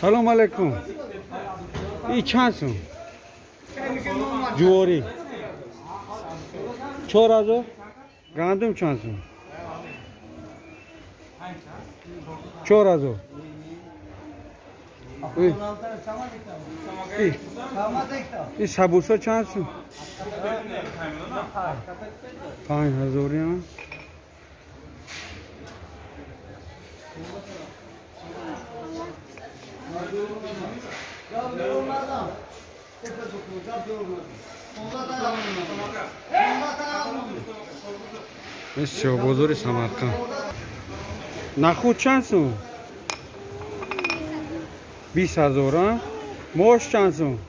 سلام علیکم. این چند سون؟ جواری 4000. گندم چند سون؟ 4000. این سبوسا چند سون؟ 5000 هم. بسیار بزرگ سمرقند. نخود چند سون؟ 20000 ها. موش چند سون؟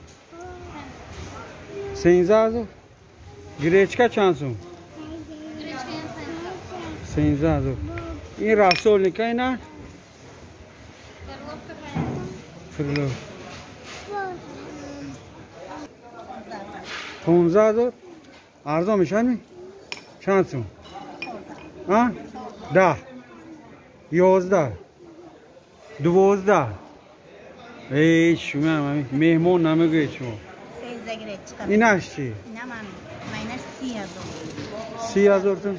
13000. گریچکا چند سون؟ 13000. این رسول نکای نه؟ فرلو 15000. ارزان میشن می؟ چند سون؟ ها؟ 10 11 12. ای شما مهمون نمیگه شما. این اش چی؟ نه ماینش 30000. 30000 تون؟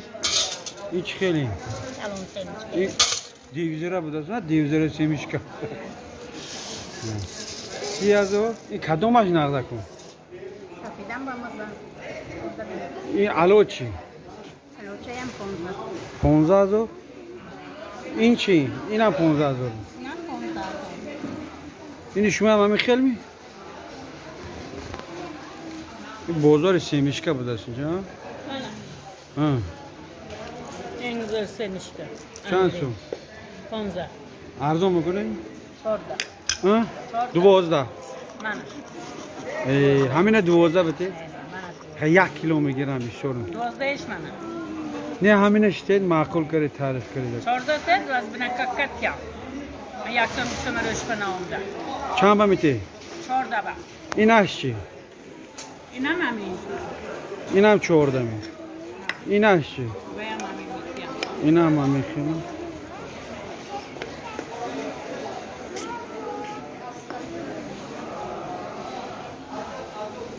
این چی خیلی؟ این 200 را بوده نه 200 سیمیش که 30000. این کدومش نقده کن؟ سفیدم با مزه. این الو چی؟ الوچه هم 15000. این چی؟ این هم 15000. نه 15000. این شما هم خیلی می؟ این بازار سیمیشکا بوده است اینجا؟ بله. این بازار سیمیشکا. چند سون؟ 15. ارزان میکنیم؟ 14. 12. منش. همینه 12 بده؟ منش. 1 کیلو میگیرم بیشترم. 12 منه. نه همینش تید معقول کردی تعریف کردی. 14 تید واس بنککت کیا. من یکسان بیستم روش بنامده. چند با میتی؟ 14 با. اینش چی؟ اینم همین. اینم 14 می. اینش چی؟ ویم همین میتیم. اینم همین.